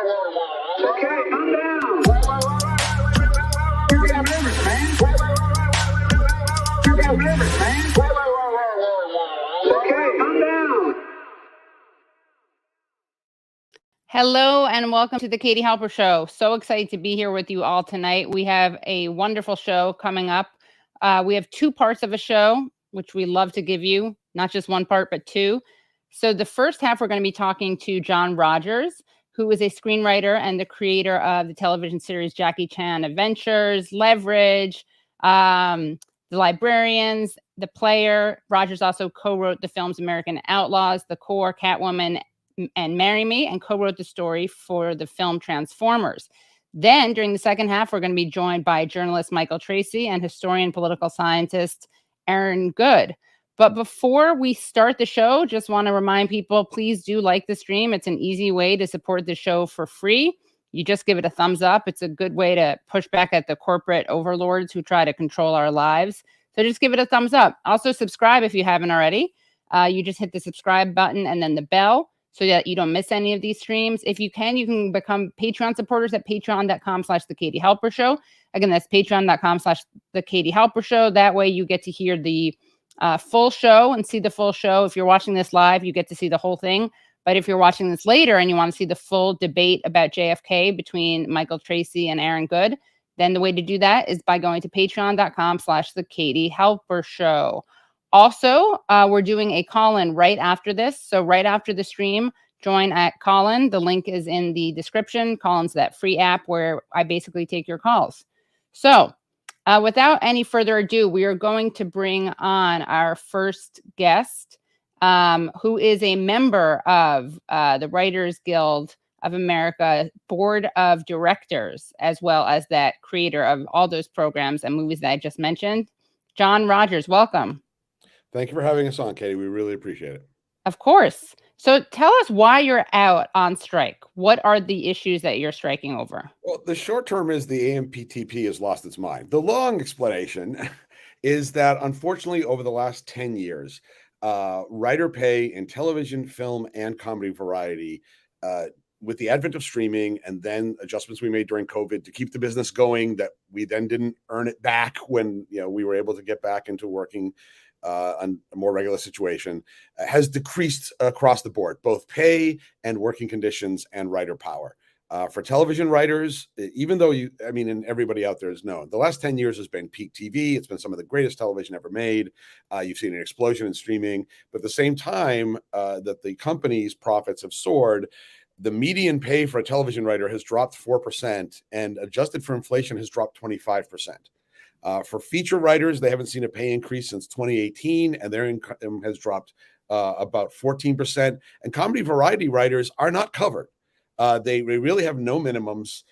Okay, calm down. You got nervous, man. You got nervous, man. Okay, calm down. Hello and welcome to the Katie Halper Show. So excited to be here with you all tonight. We have a wonderful show coming up. We have two parts of a show, which we love to give you, not just one part, but two. So the first half, we're going to be talking to John Rogers, who is a screenwriter and the creator of the television series Jackie Chan Adventures, Leverage, The Librarians, The Player. Rogers also co-wrote the films American Outlaws, The Core, Catwoman, and Marry Me, and co-wrote the story for the film Transformers. Then during the second half, we're going to be joined by journalist Michael Tracey and historian political scientist Aaron Good. But before we start the show, just want to remind people, please do like the stream. It's an easy way to support the show for free. You just give it a thumbs up. It's a good way to push back at the corporate overlords who try to control our lives. So just give it a thumbs up. Also subscribe if you haven't already. You just hit the subscribe button and then the bell so that you don't miss any of these streams. If you can become Patreon supporters at patreon.com/The Katie Halper Show. Again, that's patreon.com/The Katie Halper Show. That way you get to hear the full show and see the full show. If you're watching this live, you get to see the whole thing. But if you're watching this later and you want to see the full debate about JFK between Michael Tracey and Aaron Good, then the way to do that is by going to patreon.com/The Katie Halper Show. Also, we're doing a call-in right after this. So right after the stream, join at call-in. The link is in the description. Call-in's that free app where I basically take your calls. So without any further ado, we are going to bring on our first guest, who is a member of the Writers Guild of America Board of Directors, as well as that creator of all those programs and movies that I just mentioned. John Rogers, welcome. Thank you for having us on, Katie. We really appreciate it. Of course. So tell us why you're out on strike. What are the issues that you're striking over? Well, the short term is the AMPTP has lost its mind. The long explanation is that, unfortunately, over the last 10 years, writer pay in television, film, and comedy variety, with the advent of streaming and then adjustments we made during COVID to keep the business going, that we then didn't earn it back when we were able to get back into working on a more regular situation, has decreased across the board, both pay and working conditions and writer power. For television writers, even though and everybody out there has known, the last 10 years has been peak TV. It's been some of the greatest television ever made. You've seen an explosion in streaming, but at the same time that the company's profits have soared, the median pay for a television writer has dropped 4%, and adjusted for inflation has dropped 25%. For feature writers, they haven't seen a pay increase since 2018, and their income has dropped about 14%. And comedy variety writers are not covered. They really have no minimums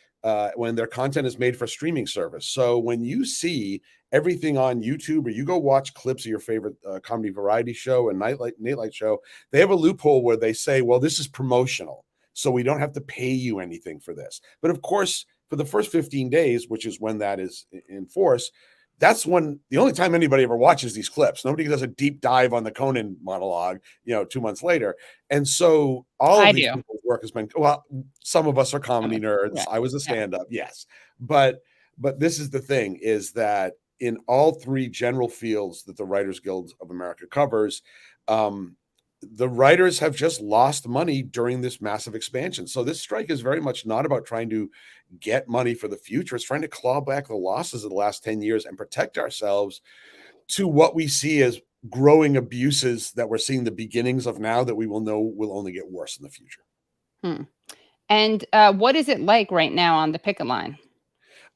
when their content is made for streaming service. So when you see everything on YouTube, or you go watch clips of your favorite comedy variety show and nightlight show, they have a loophole where they say, well, this is promotional, so we don't have to pay you anything for this. But of course, for the first 15 days, which is when that is in force, that's when the only time anybody ever watches these clips. Nobody does a deep dive on the Conan monologue, 2 months later. And so all of these people's work has been, well, some of us are comedy nerds. Yeah. I was a stand-up, yes. But this is the thing, is that in all three general fields that the Writers Guild of America covers, the writers have just lost money during this massive expansion. So this strike is very much not about trying to get money for the future. It's trying to claw back the losses of the last 10 years and protect ourselves to what we see as growing abuses that we're seeing the beginnings of now, that we will know will only get worse in the future. And what is it like right now on the picket line?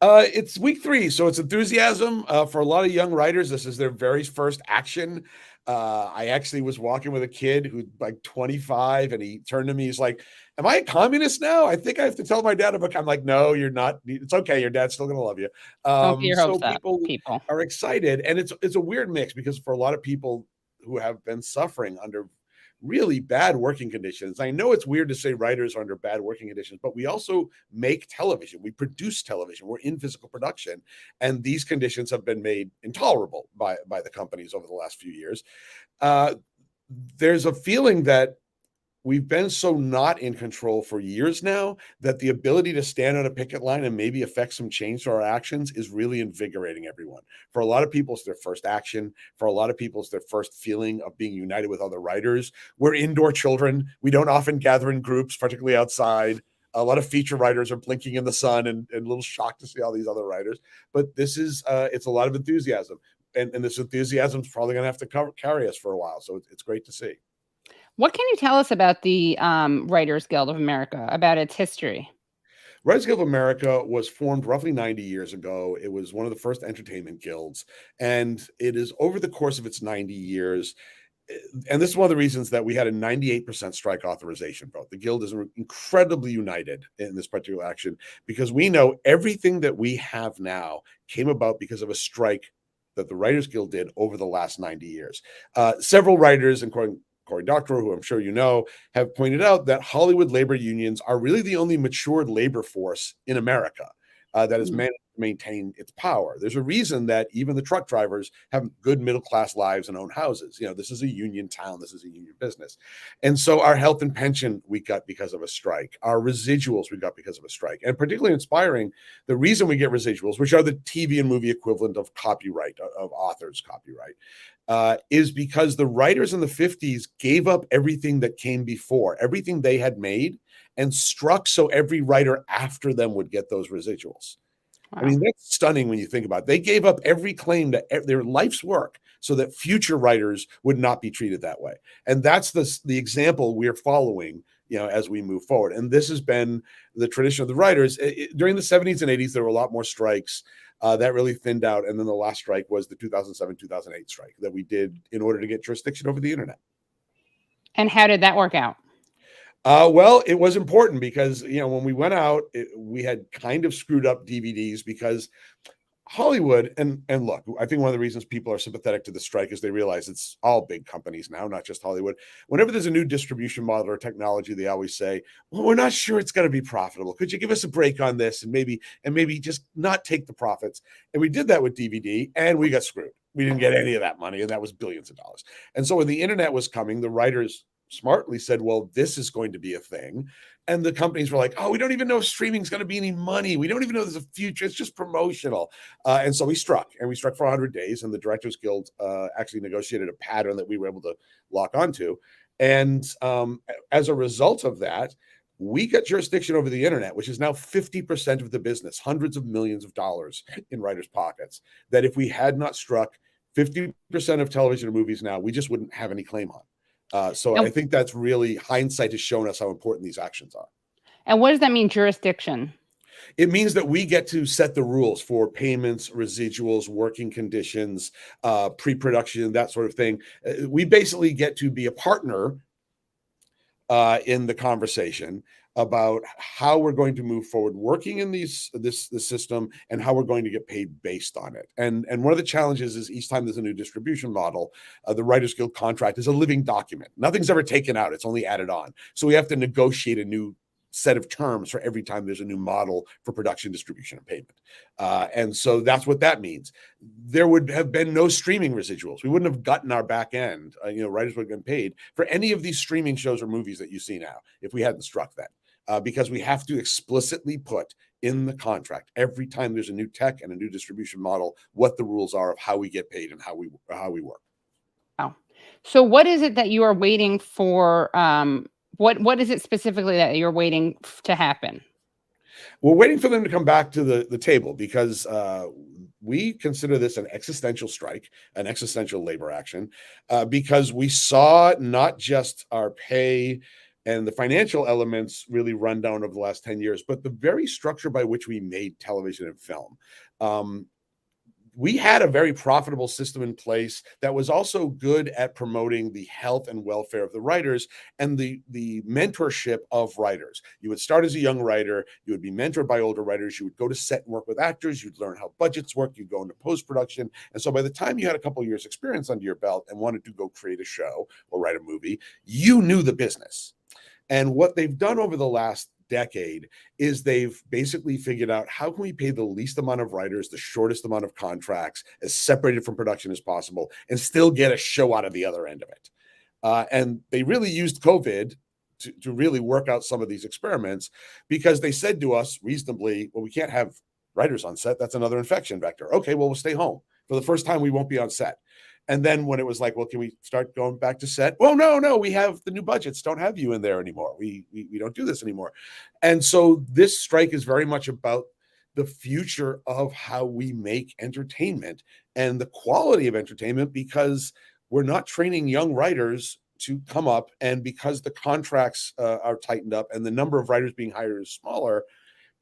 It's week 3, so it's enthusiasm. For a lot of young writers, this is their very first action. I actually was walking with a kid who's like 25, and he turned to me. He's like, "Am I a communist now? I think I have to tell my dad about." I'm like, "No, you're not. It's okay. Your dad's still going to love you." So people are excited, and it's a weird mix, because for a lot of people who have been suffering under really bad working conditions. I know it's weird to say writers are under bad working conditions, but we also make television. We produce television. We're in physical production. And these conditions have been made intolerable by the companies over the last few years. There's a feeling that we've been so not in control for years now that the ability to stand on a picket line and maybe affect some change to our actions is really invigorating everyone. For a lot of people, it's their first action. For a lot of people, it's their first feeling of being united with other writers. We're indoor children. We don't often gather in groups, particularly outside. A lot of feature writers are blinking in the sun and a little shocked to see all these other writers. But this is, it's a lot of enthusiasm. And this enthusiasm is probably going to have to carry us for a while. So it's great to see. What can you tell us about the Writers Guild of America, about its history? Writers Guild of America was formed roughly 90 years ago. It was one of the first entertainment guilds, and it is over the course of its 90 years. And this is one of the reasons that we had a 98% strike authorization vote. The guild is incredibly united in this particular action because we know everything that we have now came about because of a strike that the Writers Guild did over the last 90 years. Several writers, including Cory Doctorow, who I'm sure you know, have pointed out that Hollywood labor unions are really the only matured labor force in America that has managed to maintain its power. There's a reason that even the truck drivers have good middle-class lives and own houses. You know, this is a union town. This is a union business. And so our health and pension we got because of a strike. Our residuals we got because of a strike. And particularly inspiring, the reason we get residuals, which are the TV and movie equivalent of copyright, of author's copyright, is because the writers in the 50s gave up everything that came before, everything they had made, and struck so every writer after them would get those residuals. Wow. I mean, that's stunning when you think about it. They gave up every claim to their life's work so that future writers would not be treated that way. And that's the example we're following, you know, as we move forward. And this has been the tradition of the writers. During the 70s and 80s, there were a lot more strikes. That really thinned out. And then the last strike was the 2007-2008 strike that we did in order to get jurisdiction over the internet. And how did that work out? Well, it was important because, you know, when we went out, we had kind of screwed up DVDs because Hollywood, and look, I think one of the reasons people are sympathetic to the strike is they realize it's all big companies now, not just Hollywood. Whenever there's a new distribution model or technology, they always say, well, we're not sure it's going to be profitable. Could you give us a break on this and maybe just not take the profits? And we did that with DVD and we got screwed. We didn't get any of that money, and that was billions of dollars. And so when the internet was coming, the writers smartly said, well, this is going to be a thing. And the companies were like, oh, we don't even know if streaming is going to be any money. We don't even know there's a future. It's just promotional. And so we struck for 100 days. And the Directors Guild actually negotiated a pattern that we were able to lock onto. And as a result of that, we got jurisdiction over the internet, which is now 50% of the business, hundreds of millions of dollars in writers' pockets, that if we had not struck 50% of television and movies now, we just wouldn't have any claim on. So I think that's really, hindsight has shown us how important these actions are. And what does that mean, jurisdiction? It means that we get to set the rules for payments, residuals, working conditions, pre-production, that sort of thing. We basically get to be a partner in the conversation about how we're going to move forward working in this system and how we're going to get paid based on it. And one of the challenges is each time there's a new distribution model, the Writers Guild contract is a living document. Nothing's ever taken out. It's only added on. So we have to negotiate a new set of terms for every time there's a new model for production, distribution, and payment. And so that's what that means. There would have been no streaming residuals. We wouldn't have gotten our back end. Writers would have been paid for any of these streaming shows or movies that you see now if we hadn't struck that. Because we have to explicitly put in the contract every time there's a new tech and a new distribution model, what the rules are of how we get paid and how we work. Wow. So what is it that you are waiting for? What is it specifically that you're waiting to happen? We're waiting for them to come back to the table because we consider this an existential strike, an existential labor action, because we saw not just our pay and the financial elements really run down over the last 10 years, but the very structure by which we made television and film. We had a very profitable system in place that was also good at promoting the health and welfare of the writers and the mentorship of writers. You would start as a young writer, you would be mentored by older writers, you would go to set and work with actors, you'd learn how budgets work, you'd go into post-production. And so by the time you had a couple of years experience under your belt and wanted to go create a show or write a movie, you knew the business. And what they've done over the last decade is they've basically figured out how can we pay the least amount of writers, the shortest amount of contracts, as separated from production as possible, and still get a show out of the other end of it. And they really used COVID to really work out some of these experiments, because they said to us reasonably, well, we can't have writers on set. That's another infection vector. Okay, well, we'll stay home. For the first time, we won't be on set. And then when it was like, well, can we start going back to set? Well, no, we have the new budgets. Don't have you in there anymore. We don't do this anymore. And so this strike is very much about the future of how we make entertainment and the quality of entertainment, because we're not training young writers to come up, and because the contracts are tightened up and the number of writers being hired is smaller,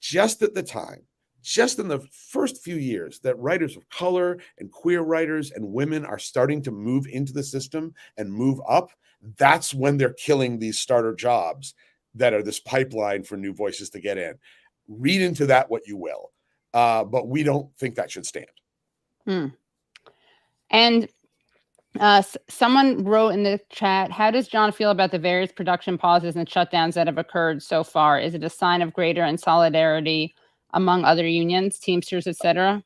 just at the time, just in the first few years that writers of color and queer writers and women are starting to move into the system and move up, that's when they're killing these starter jobs that are this pipeline for new voices to get in. Read into that what you will, but we don't think that should stand. And someone wrote in the chat, how does John feel about the various production pauses and shutdowns that have occurred so far? Is it a sign of greater solidarity among other unions, Teamsters, etc.?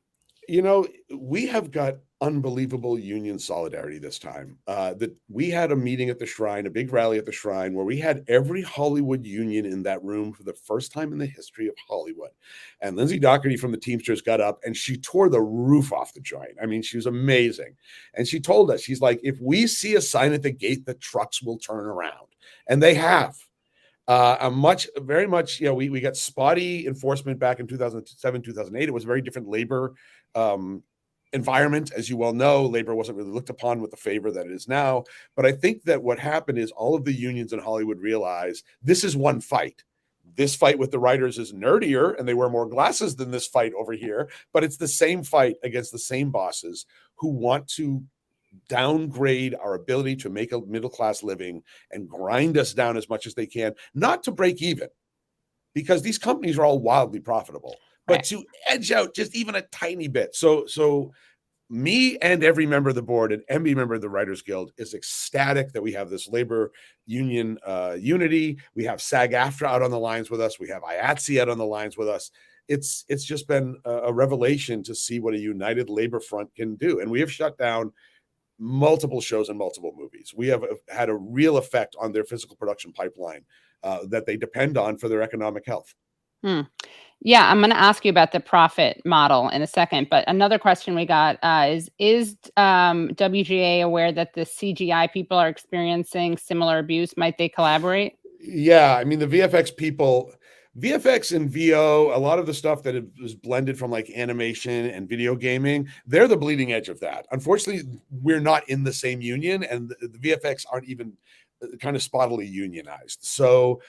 You know, we have got unbelievable union solidarity this time. That we had a meeting at the Shrine, a big rally at the Shrine, where we had every Hollywood union in that room for the first time in the history of Hollywood. And Lindsay Doherty from the Teamsters got up and she tore the roof off the joint. I mean, she was amazing. And she told us, she's like, if we see a sign at the gate, the trucks will turn around. And they have. Very much, we got spotty enforcement back in 2007, 2008. It was a very different labor environment. As you well know, labor wasn't really looked upon with the favor that it is now. But I think that what happened is all of the unions in Hollywood realized this is one fight. This fight with the writers is nerdier and they wear more glasses than this fight over here, but it's the same fight against the same bosses who want to downgrade our ability to make a middle-class living and grind us down as much as they can, not to break even, because these companies are all wildly profitable, but to edge out just even a tiny bit. So me and every member of the board and every member of the Writers Guild is ecstatic that we have this labor union unity. We have SAG-AFTRA out on the lines with us. We have IATSE out on the lines with us. It's just been a revelation to see what a united labor front can do. And we have shut down multiple shows and multiple movies. We have had a real effect on their physical production pipeline that they depend on for their economic health. Yeah, I'm going to ask you about the profit model in a second, but another question we got is WGA aware that the CGI people are experiencing similar abuse? Might they collaborate? Yeah, I mean, the VFX people, VFX and VO, a lot of the stuff that is blended from like animation and video gaming, they're the bleeding edge of that. Unfortunately, we're not in the same union, and the VFX aren't even kind of spottily unionized. So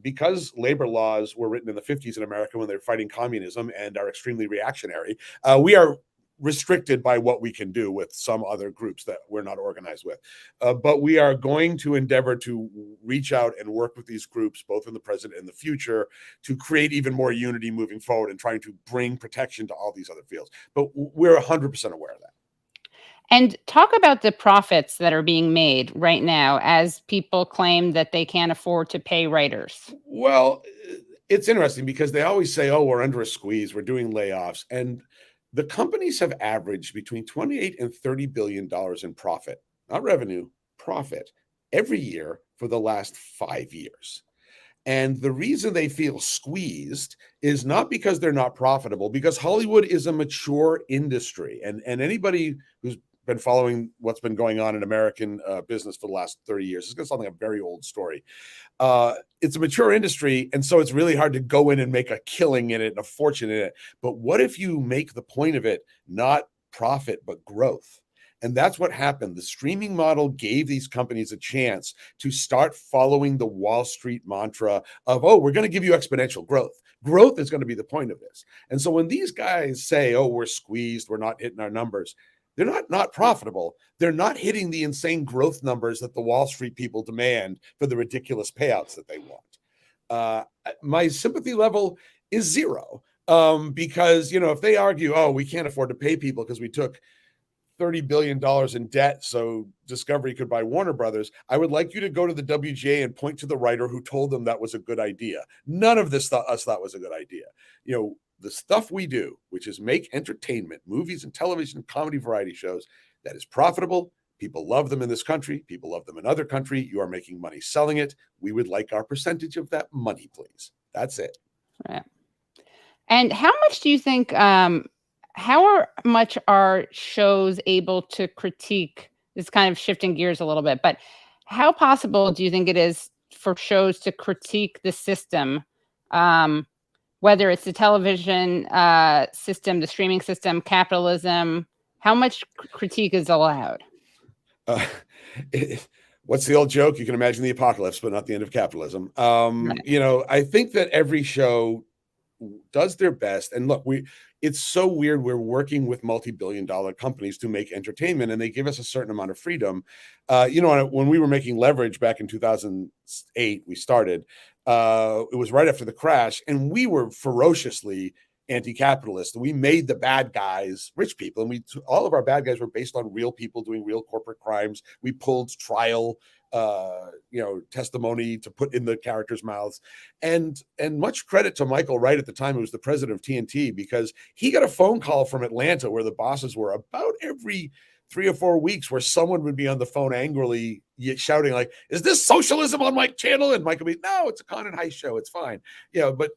because labor laws were written in the 50s in America when they're fighting communism and are extremely reactionary, we are restricted by what we can do with some other groups that we're not organized with. But we are going to endeavor to reach out and work with these groups, both in the present and the future, to create even more unity moving forward and trying to bring protection to all these other fields. But we're 100% aware of that. And talk about the profits that are being made right now as people claim that they can't afford to pay writers. Well, it's interesting because they always say, oh, we're under a squeeze, we're doing layoffs. And the companies have averaged between $28 and $30 billion in profit, not revenue, profit, every year for the last 5 years. And the reason they feel squeezed is not because they're not profitable, because Hollywood is a mature industry. And anybody who's been following what's been going on in American business for the last 30 years is going to sound like a very old story. It's a mature industry, and so it's really hard to go in and make a killing in it and a fortune in it. But what if you make the point of it not profit, but growth? And that's what happened. The streaming model gave these companies a chance to start following the Wall Street mantra of, oh, we're going to give you exponential growth. Growth is going to be the point of this. And so when these guys say, oh, we're squeezed, we're not hitting our numbers, they're not profitable. They're not hitting the insane growth numbers that the Wall Street people demand for the ridiculous payouts that they want. My sympathy level is zero because, if they argue, oh, we can't afford to pay people because we took $30 billion in debt so Discovery could buy Warner Brothers, I would like you to go to the WGA and point to the writer who told them that was a good idea. None of this us thought was a good idea. The stuff we do, which is make entertainment, movies and television, comedy variety shows that is profitable, People love them in this country. People love them in other country. You are making money selling it. We would like our percentage of that money, please. That's it. Right. And how much do you think, much are shows able to critique, this kind of shifting gears a little bit, but how possible do you think it is for shows to critique the system, whether it's the television system, the streaming system, capitalism? How much critique is allowed? Uh, what's the old joke? You can imagine the apocalypse, but not the end of capitalism. Right. I think that every show does their best. And look, it's so weird. We're working with multi-billion-dollar companies to make entertainment, and they give us a certain amount of freedom. When we were making Leverage back in 2008, we started. It was right after the crash, and we were ferociously anti-capitalist. We made the bad guys rich people, and all of our bad guys were based on real people doing real corporate crimes. We pulled trial testimony to put in the characters' mouths. And much credit to Michael Wright at the time, who was the president of TNT, because he got a phone call from Atlanta where the bosses were about every 3 or 4 weeks, where someone would be on the phone angrily shouting like, "Is this socialism on my channel?" And Michael would be, "No, it's a con and heist show. It's fine." But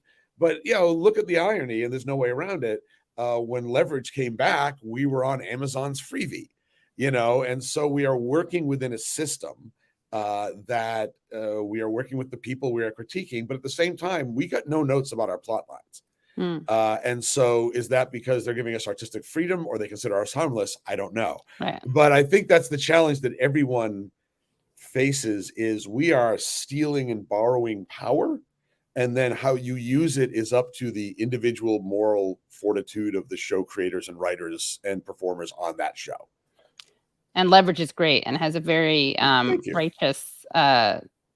look at the irony, and there's no way around it. When Leverage came back, we were on Amazon's Freevee, and so we are working within a system that we are working with the people we are critiquing, but at the same time, we got no notes about our plot lines. And so is that because they're giving us artistic freedom, or they consider us harmless? I don't know. Right. But I think that's the challenge that everyone faces, is we are stealing and borrowing power. And then how you use it is up to the individual moral fortitude of the show creators and writers and performers on that show. And Leverage is great and has a very righteous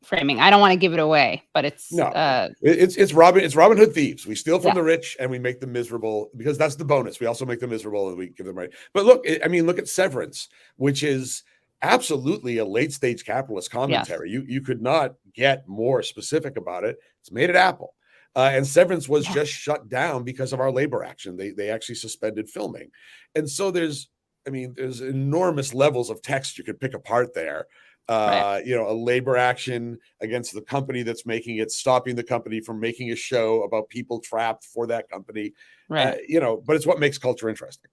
framing. I don't want to give it away, but it's Robin Hood thieves. We steal from the rich and we make them miserable, because that's the bonus. We also make them miserable and we give them right. But look at Severance, which is absolutely a late stage capitalist commentary. Yes. You could not get more specific about it. It's made at Apple. And Severance was just shut down because of our labor action. They actually suspended filming. And so there's enormous levels of text you could pick apart there. A labor action against the company that's making it, stopping the company from making a show about people trapped for that company. Right. But it's what makes culture interesting.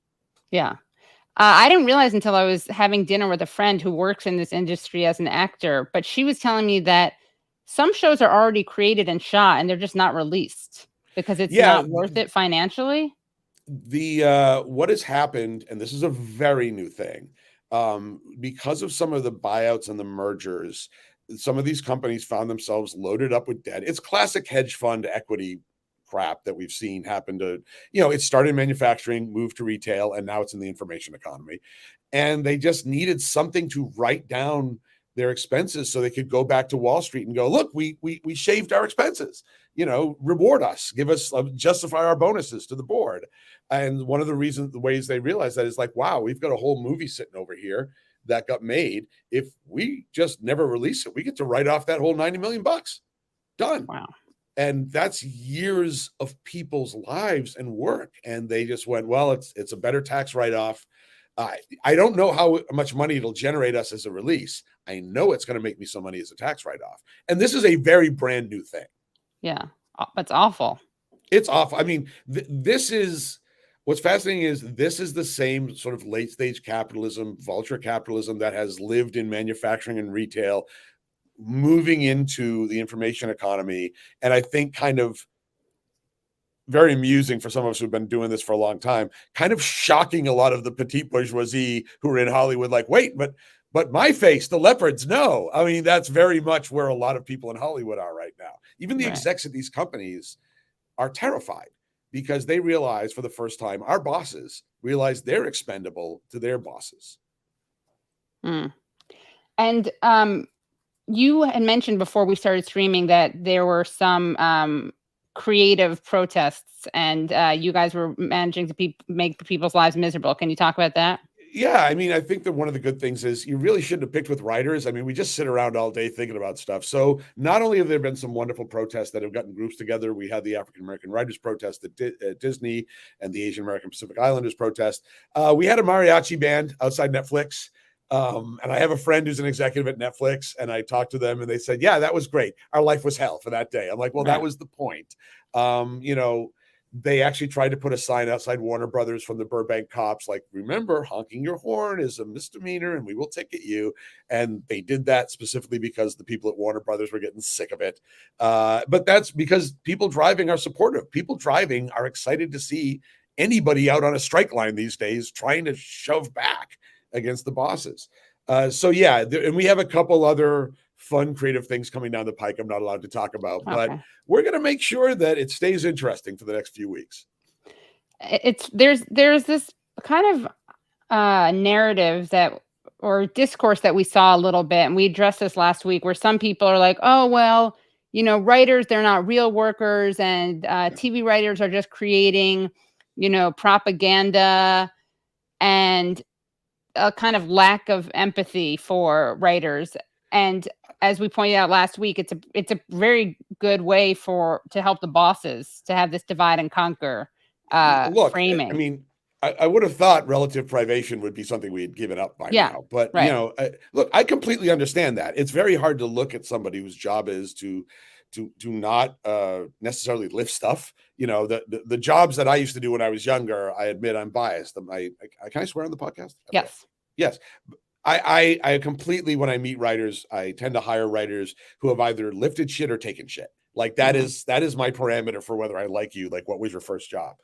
Yeah. I didn't realize until I was having dinner with a friend who works in this industry as an actor, but she was telling me that some shows are already created and shot and they're just not released because it's not worth it financially. What has happened, and this is a very new thing, because of some of the buyouts and the mergers, some of these companies found themselves loaded up with debt. It's classic hedge fund equity crap that we've seen happen to, it started in manufacturing, moved to retail, and now it's in the information economy. And they just needed something to write down their expenses so they could go back to Wall Street and go, look, we shaved our expenses, reward us, give us, justify our bonuses to the board. And one of the ways they realized that is like, wow, we've got a whole movie sitting over here that got made. If we just never release it, we get to write off that whole $90 million. Done. Wow. And that's years of people's lives and work. And they just went, well, it's a better tax write-off. I don't know how much money it'll generate us as a release. I know it's going to make me some money as a tax write-off. And this is a very brand new thing. Yeah. That's awful. It's awful. I mean, this is what's fascinating is this is the same sort of late stage capitalism, vulture capitalism that has lived in manufacturing and retail, moving into the information economy. And I think kind of very amusing for some of us who've been doing this for a long time, kind of shocking a lot of the petite bourgeoisie who are in Hollywood, like, wait, but my face, the leopards, no. I mean, that's very much where a lot of people in Hollywood are right now. Even the execs at these companies are terrified because they realize for the first time, our bosses realize they're expendable to their bosses. And you had mentioned before we started streaming that there were some creative protests and you guys were managing to make people's lives miserable. Can you talk about that? Yeah, I mean, I think that one of the good things is you really shouldn't have picked with writers. I mean, we just sit around all day thinking about stuff. So not only have there been some wonderful protests that have gotten groups together, we had the African-American Writers protest at Disney and the Asian American Pacific Islanders protest. We had a mariachi band outside Netflix. And I have a friend who's an executive at Netflix, and I talked to them and they said, yeah, that was great. Our life was hell for that day. I'm like, well, that Right. was the point. They actually tried to put a sign outside Warner Brothers from the Burbank cops, like, remember, honking your horn is a misdemeanor and we will ticket you. And they did that specifically because the people at Warner Brothers were getting sick of it. But that's because people driving are supportive. People driving are excited to see anybody out on a strike line these days trying to shove back against the bosses. And we have a couple other fun, creative things coming down the pike I'm not allowed to talk about, but Okay. we're going to make sure that it stays interesting for the next few weeks. There's this kind of narrative that or discourse that we saw a little bit, and we addressed this last week, where some people are like, oh well, writers, they're not real workers, and TV writers are just creating propaganda, and a kind of lack of empathy for writers. And as we pointed out last week, it's a very good way to help the bosses to have this divide and conquer Look, I framing. mean, I would have thought relative privation would be something we had given up by Yeah, now. But, right. look, I completely understand that. It's very hard to look at somebody whose job is to not necessarily lift stuff. The jobs that I used to do when I was younger, I admit I'm biased. Can I swear on the podcast? Okay. Yes. Yes. I completely, when I meet writers, I tend to hire writers who have either lifted shit or taken shit. Like that is my parameter for whether I like you. Like, what was your first job?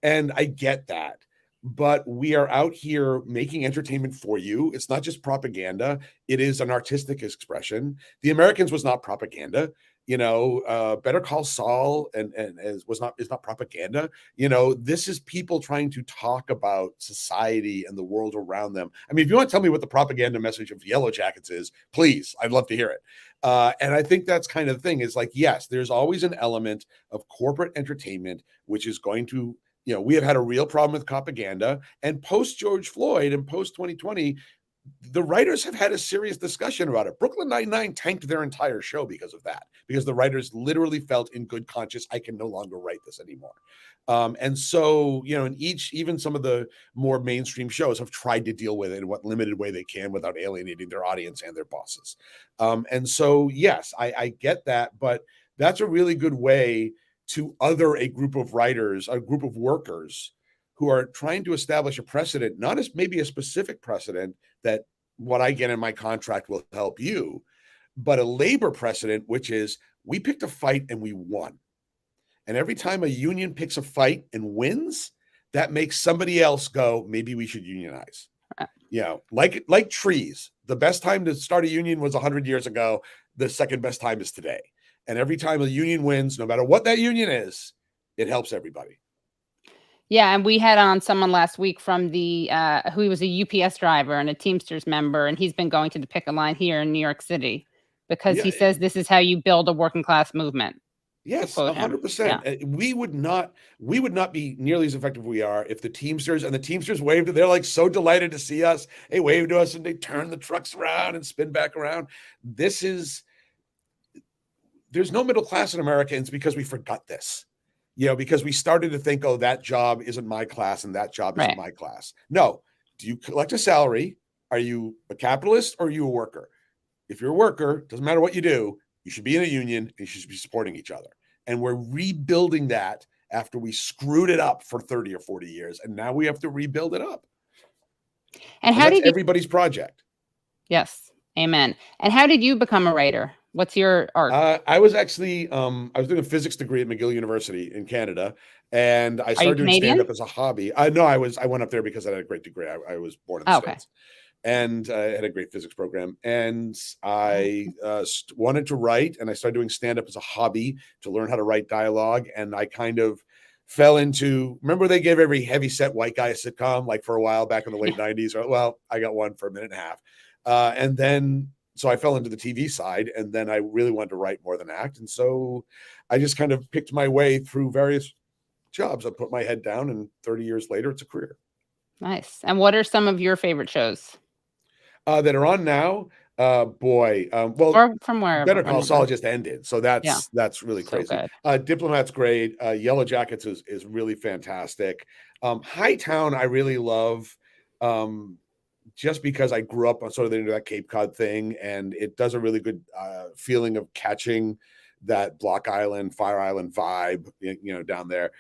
And I get that. But we are out here making entertainment for you. It's not just propaganda. It is an artistic expression. The Americans was not propaganda. Better Call Saul and is not propaganda. This is people trying to talk about society and the world around them. I mean, if you want to tell me what the propaganda message of Yellow Jackets is, please, I'd love to hear it. And I think that's kind of the thing is like, yes, there's always an element of corporate entertainment, which is going to, we have had a real problem with propaganda, and post George Floyd and post 2020, the writers have had a serious discussion about it. Brooklyn Nine-Nine tanked their entire show because of that, because the writers literally felt in good conscience, I can no longer write this anymore. And so, even some of the more mainstream shows have tried to deal with it in what limited way they can without alienating their audience and their bosses. And so, yes, I get that, but that's a really good way to other a group of writers, a group of workers who are trying to establish a precedent, not as maybe a specific precedent that what I get in my contract will help you, but a labor precedent, which is we picked a fight and we won. And every time a union picks a fight and wins, that makes somebody else go, maybe we should unionize. Like trees. The best time to start a union was 100 years ago. The second best time is today. And every time a union wins, no matter what that union is, it helps everybody. Yeah, and we had on someone last week from the who was a UPS driver and a Teamsters member, and he's been going to the picket line here in New York City because he says this is how you build a working class movement. Yes, quote him. 100%. Yeah. We would not be nearly as effective as we are if the Teamsters waved. They're like so delighted to see us. They wave to us and they turn the trucks around and spin back around. There's no middle class in America, and it's because we forgot this. Because we started to think, oh, that job isn't my class and that job isn't my class. No. Do you collect a salary? Are you a capitalist or are you a worker? If you're a worker, doesn't matter what you do, you should be in a union and you should be supporting each other. And we're rebuilding that after we screwed it up for 30 or 40 years. And now we have to rebuild it up. And how did everybody's project. Yes. Amen. And how did you become a writer? What's your arc? I was actually, I was doing a physics degree at McGill University in Canada, and I started doing stand-up as a hobby. I went up there because I had a great degree. I was born in the States, and I had a great physics program. And I wanted to write, and I started doing stand-up as a hobby to learn how to write dialogue. And I kind of fell into, remember they gave every heavy-set white guy a sitcom, like for a while back in the late 90s? Well, I got one for a minute and a half. And then so I fell into the TV side, and then I really wanted to write more than act. And so I just kind of picked my way through various jobs. I put my head down, and 30 years later, it's a career. Nice. And what are some of your favorite shows? That are on now? Well, or from wherever. Better Call Saul just ended. So that's really crazy. So Diplomat's great. Yellow Jackets is really fantastic. Hightown, I really love. just because I grew up on sort of into that Cape Cod thing, and it does a really good feeling of catching that Block Island, Fire Island vibe, down there.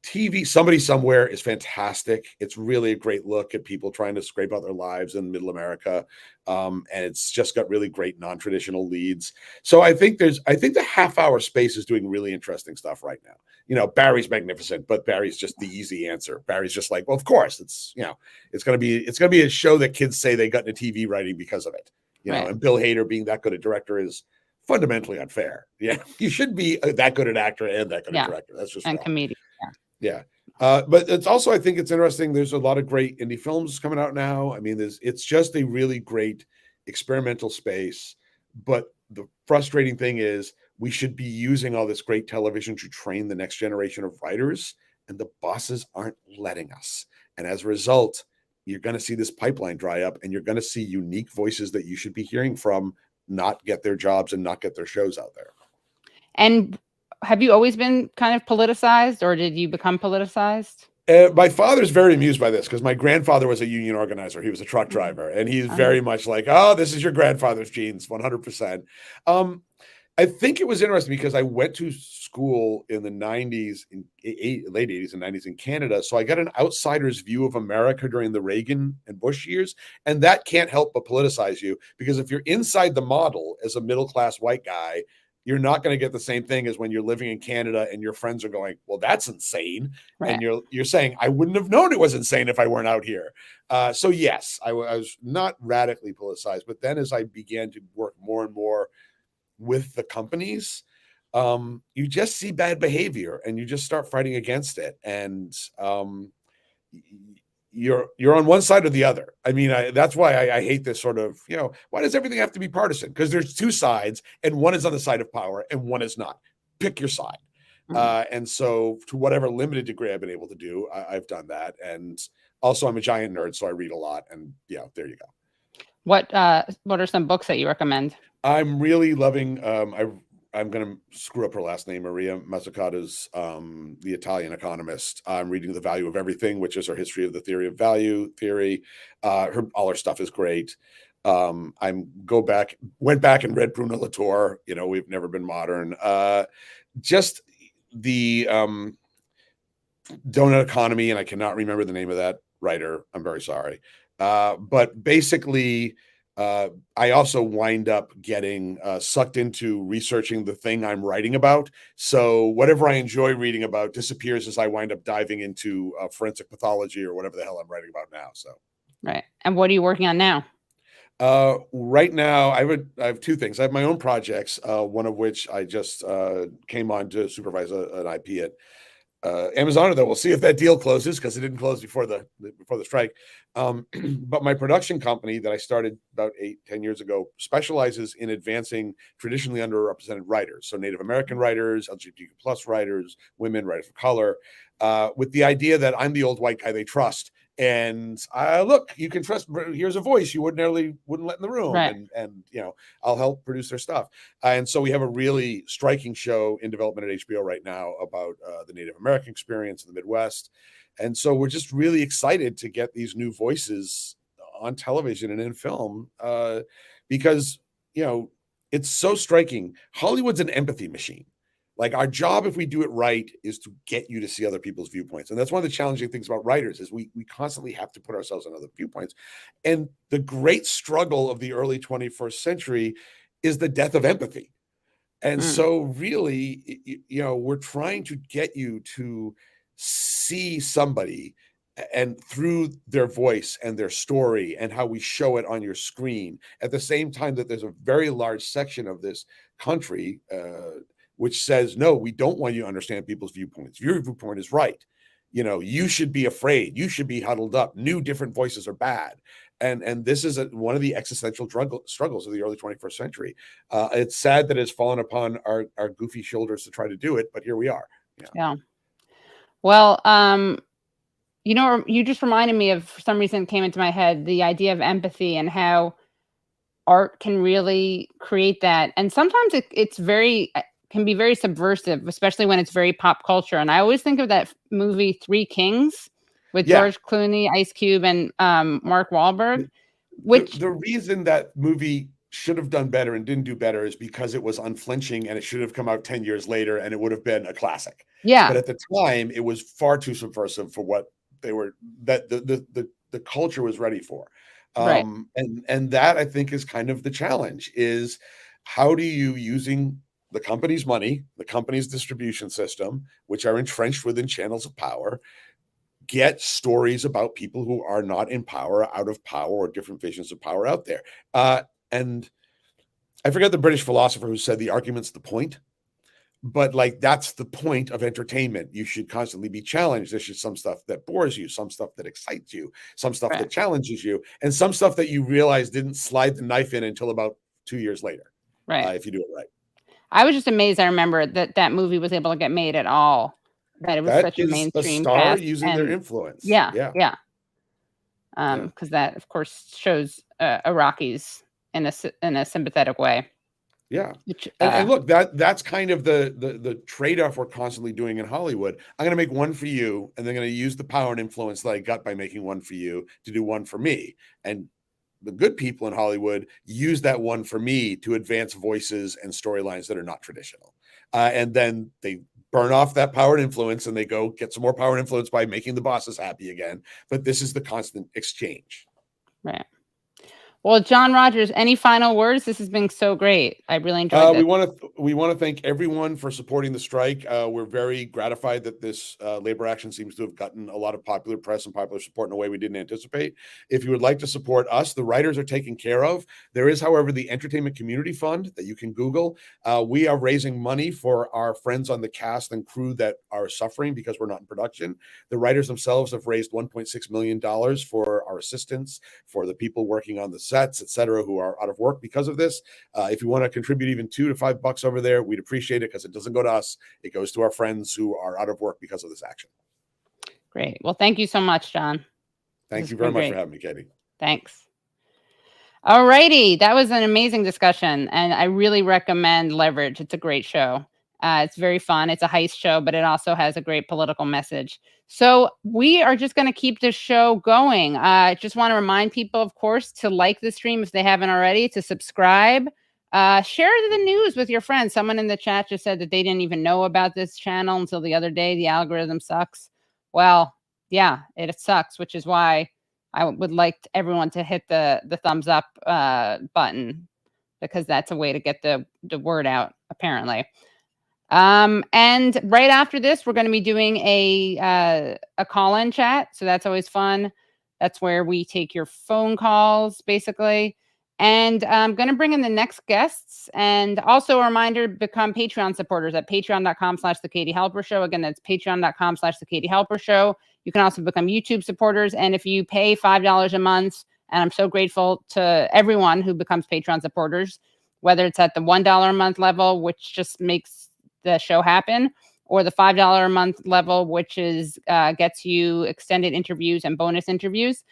TV, Somebody Somewhere is fantastic. It's really a great look at people trying to scrape out their lives in Middle America, and it's just got really great non-traditional leads. So I think the half-hour space is doing really interesting stuff right now. Barry's magnificent, but Barry's just the easy answer. Barry's just like, well, of course, it's gonna be a show that kids say they got into TV writing because of it. Right. And Bill Hader being that good a director is fundamentally unfair. Yeah, you should be that good an actor and that good a director. That's just and wrong. comedian. Yeah. But it's also, I think it's interesting. There's a lot of great indie films coming out now. I mean, it's just a really great experimental space. But the frustrating thing is we should be using all this great television to train the next generation of writers, and the bosses aren't letting us. And as a result, you're going to see this pipeline dry up, and you're going to see unique voices that you should be hearing from not get their jobs and not get their shows out there. And have you always been kind of politicized, or did you become politicized? My father's very amused by this because my grandfather was a union organizer. He was a truck driver, and he's very much like, oh, this is your grandfather's genes, 100%. I think it was interesting because I went to school in the 90s, late 80s and 90s in Canada. So I got an outsider's view of America during the Reagan and Bush years. And that can't help but politicize you, because if you're inside the model as a middle-class white guy, you're not going to get the same thing as when you're living in Canada and your friends are going, well, that's insane. Right. And you're saying, I wouldn't have known it was insane if I weren't out here. So yes, I was not radically politicized, but then as I began to work more and more with the companies, you just see bad behavior and you just start fighting against it. And you're on one side or the other. I mean, that's why I hate this sort of, why does everything have to be partisan? Because there's two sides, and one is on the side of power and one is not. Pick your side. And so to whatever limited degree I've been able to do, I've done that. And also I'm a giant nerd, so I read a lot, and there you go. What are some books that you recommend? I'm really loving, I'm going to screw up her last name, Maria Mazzucato's The Italian Economist. I'm reading The Value of Everything, which is her history of the theory of value theory. All her stuff is great. Went back and read Bruno Latour. We've Never Been Modern. Just the Donut Economy, and I cannot remember the name of that writer. I'm very sorry. But basically, I also wind up getting sucked into researching the thing I'm writing about. So whatever I enjoy reading about disappears as I wind up diving into forensic pathology or whatever the hell I'm writing about now. So, right. And what are you working on now? Right now, I have two things. I have my own projects, one of which I just came on to supervise an IP at Amazon, though we'll see if that deal closes, because it didn't close before the strike. But my production company that I started about 8-10 years ago specializes in advancing traditionally underrepresented writers, so Native American writers, LGBTQ plus writers, women, writers of color, with the idea that I'm the old white guy they trust. And look, you can trust. Here's a voice you wouldn't let in the room, right. and I'll help produce their stuff. And so we have a really striking show in development at HBO right now about the Native American experience in the Midwest. And so we're just really excited to get these new voices on television and in film, because it's so striking. Hollywood's an empathy machine. Like, our job, if we do it right, is to get you to see other people's viewpoints. And that's one of the challenging things about writers, is we constantly have to put ourselves on other viewpoints. And the great struggle of the early 21st century is the death of empathy. And so really, we're trying to get you to see somebody, and through their voice and their story and how we show it on your screen, at the same time that there's a very large section of this country which says, no, we don't want you to understand people's viewpoints. Your viewpoint is right. You should be afraid. You should be huddled up. New different voices are bad. And this is one of the existential struggles of the early 21st century. It's sad that it's fallen upon our goofy shoulders to try to do it, but here we are. Yeah. Well, you just reminded me of, for some reason it came into my head, the idea of empathy and how art can really create that. And sometimes it's can be very subversive, especially when it's very pop culture. And I always think of that movie 3 Kings with Yeah. George Clooney, Ice Cube, and Mark Wahlberg. Which the reason that movie should have done better and didn't do better is because it was unflinching and it should have come out 10 years later and it would have been a classic. yeah, But at the time, it was far too subversive for what they were, that the culture was ready for. right, And that, I think, is kind of the challenge, is how do you, using the company's money, the company's distribution system, which are entrenched within channels of power, get stories about people who are not in power, out of power, or different visions of power out there. And I forget the British philosopher who said the argument's the point, but like, that's the point of entertainment. You should constantly be challenged. There's just some stuff that bores you, some stuff that excites you, some stuff right. that challenges you, and some stuff that you realize didn't slide the knife in until about 2 years later, Right. if you do it right. I was just amazed. I remember that movie was able to get made at all. That it was That such a is a mainstream star cast, using their and influence. yeah, Yeah. yeah. Yeah. Because that, of course, shows Iraqis in a sympathetic way. Yeah. Which, And look, that's kind of the trade-off we're constantly doing in Hollywood. I'm going to make one for you, and they're going to use the power and influence that I got by making one for you to do one for me. And the good people in Hollywood use that one for me to advance voices and storylines that are not traditional. And then they burn off that power and influence, and they go get some more power and influence by making the bosses happy again. But this is the constant exchange. right. Well, John Rogers, any final words? This has been so great. I really enjoyed this. We want to thank everyone for supporting the strike. We're very gratified that this labor action seems to have gotten a lot of popular press and popular support in a way we didn't anticipate. If you would like to support us, the writers are taken care of. There is, however, the Entertainment Community Fund that you can Google. We are raising money for our friends on the cast and crew that are suffering because we're not in production. The writers themselves have raised $1.6 million for our assistants, for the people working on the sets, etc., who are out of work because of this. If you want to contribute even $2 to $5 over there, we'd appreciate it, because it doesn't go to us. It goes to our friends who are out of work because of this action. Great. Well, thank you so much, John. Thank you very much for having me, Katie. Thanks. All righty. That was an amazing discussion, and I really recommend Leverage. It's a great show. It's very fun. It's a heist show, but it also has a great political message. So we are just going to keep this show going. I just want to remind people, of course, to like the stream if they haven't already, to subscribe, share the news with your friends. Someone in the chat just said that they didn't even know about this channel until the other day. The algorithm sucks. Well, yeah, it sucks, which is why I would like everyone to hit the thumbs up button, because that's a way to get the word out, apparently. And right after this, we're going to be doing a call-in chat. So that's always fun. That's where we take your phone calls, basically. And I'm going to bring in the next guests. And also a reminder, become Patreon supporters at patreon.com/The Katie Halper Show. Again, that's patreon.com/The Katie Halper Show. You can also become YouTube supporters. And if you pay $5 a month, and I'm so grateful to everyone who becomes Patreon supporters, whether it's at the $1 a month level, which just makes the show happen, or the $5 a month level, which is gets you extended interviews and bonus interviews.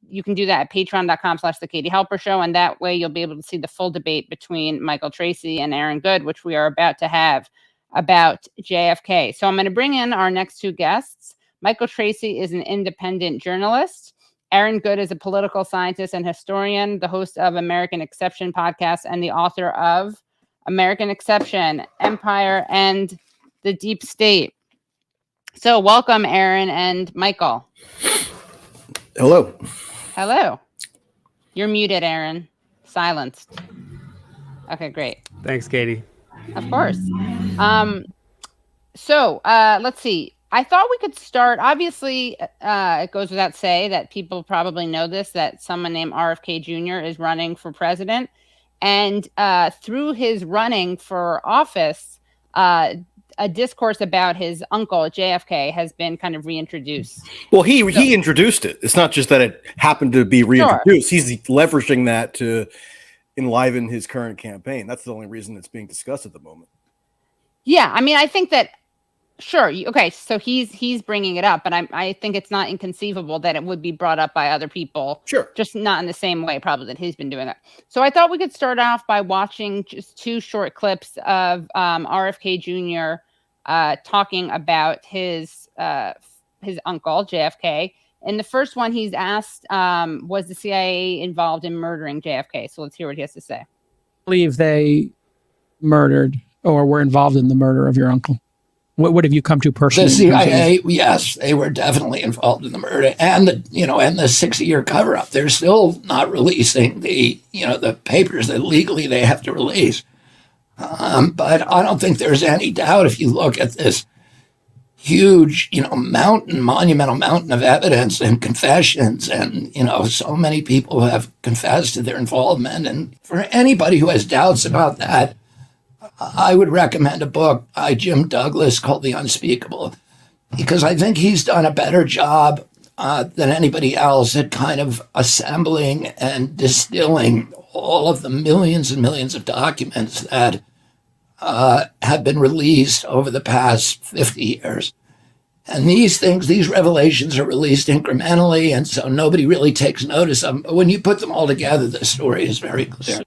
You can do that at patreon.com/The Katie Halper Show, and that way you'll be able to see the full debate between Michael Tracey and Aaron Good, which we are about to have about JFK. So I'm going to bring in our next two guests. Michael Tracey is an independent journalist. Aaron Good is a political scientist and historian, the host of American Exception podcast, and the author of American Exception, Empire, and the Deep State. So welcome, Aaron and Michael. Hello. Hello. You're muted, Aaron. Silenced. Okay, great. Thanks, Katie. Of course. So let's see. I thought we could start. Obviously, it goes without say that people probably know this, that someone named RFK Jr. is running for president. And through his running for office, a discourse about his uncle, JFK, has been kind of reintroduced. Well, he introduced it. It's not just that it happened to be reintroduced. Sure. He's leveraging that to enliven his current campaign. That's the only reason it's being discussed at the moment. Yeah, I mean, I think that, sure. Okay, so he's bringing it up, but I think it's not inconceivable that it would be brought up by other people. Sure. Just not in the same way probably that he's been doing it. So I thought we could start off by watching just two short clips of RFK Jr. Talking about his his uncle, JFK. In the first one, he's asked, was the CIA involved in murdering JFK? So let's hear what he has to say. I believe they murdered or were involved in the murder of your uncle. What have you come to personally? The CIA, yes, they were definitely involved in the murder and the 60-year cover-up. They're still not releasing the papers that legally they have to release. But I don't think there's any doubt if you look at this huge, monumental mountain of evidence and confessions, and so many people have confessed to their involvement. And for anybody who has doubts about that, I would recommend a book by Jim Douglas called The Unspeakable, because I think he's done a better job than anybody else at kind of assembling and distilling all of the millions and millions of documents that have been released over the past 50 years. And these revelations are released incrementally, and so nobody really takes notice of them. But when you put them all together, the story is very clear.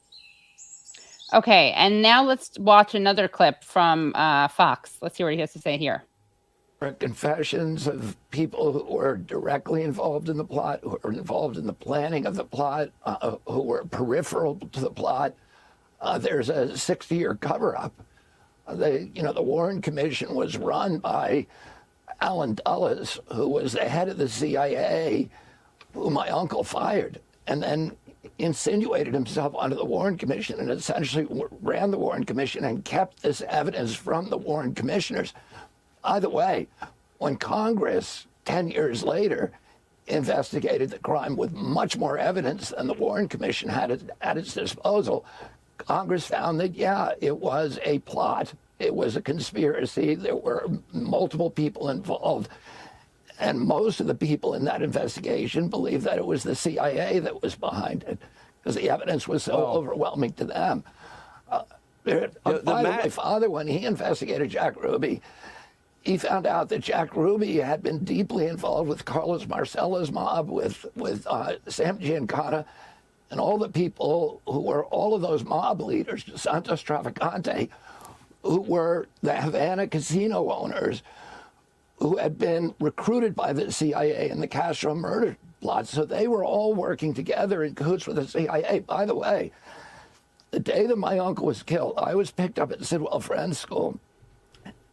Okay, and now let's watch another clip from Fox. Let's hear what he has to say here. Confessions of people who were directly involved in the plot, who were involved in the planning of the plot, who were peripheral to the plot. There's a 60-year cover-up. The Warren Commission was run by Alan Dulles, who was the head of the CIA, who my uncle fired, and then insinuated himself onto the Warren Commission and essentially ran the Warren Commission and kept this evidence from the Warren commissioners. By the way, when Congress, 10 years later, investigated the crime with much more evidence than the Warren Commission had at its disposal, Congress found that, yeah, it was a plot. It was a conspiracy. There were multiple people involved. And most of the people in that investigation believed that it was the CIA that was behind it, because the evidence was so overwhelming to them. My father, when he investigated Jack Ruby, he found out that Jack Ruby had been deeply involved with Carlos Marcella's mob, with Sam Giancana, and all the people who were all of those mob leaders, Santos Traficante, who were the Havana casino owners, who had been recruited by the CIA in the Castro murder plot. So they were all working together in cahoots with the CIA. By the way, the day that my uncle was killed, I was picked up at Sidwell Friends School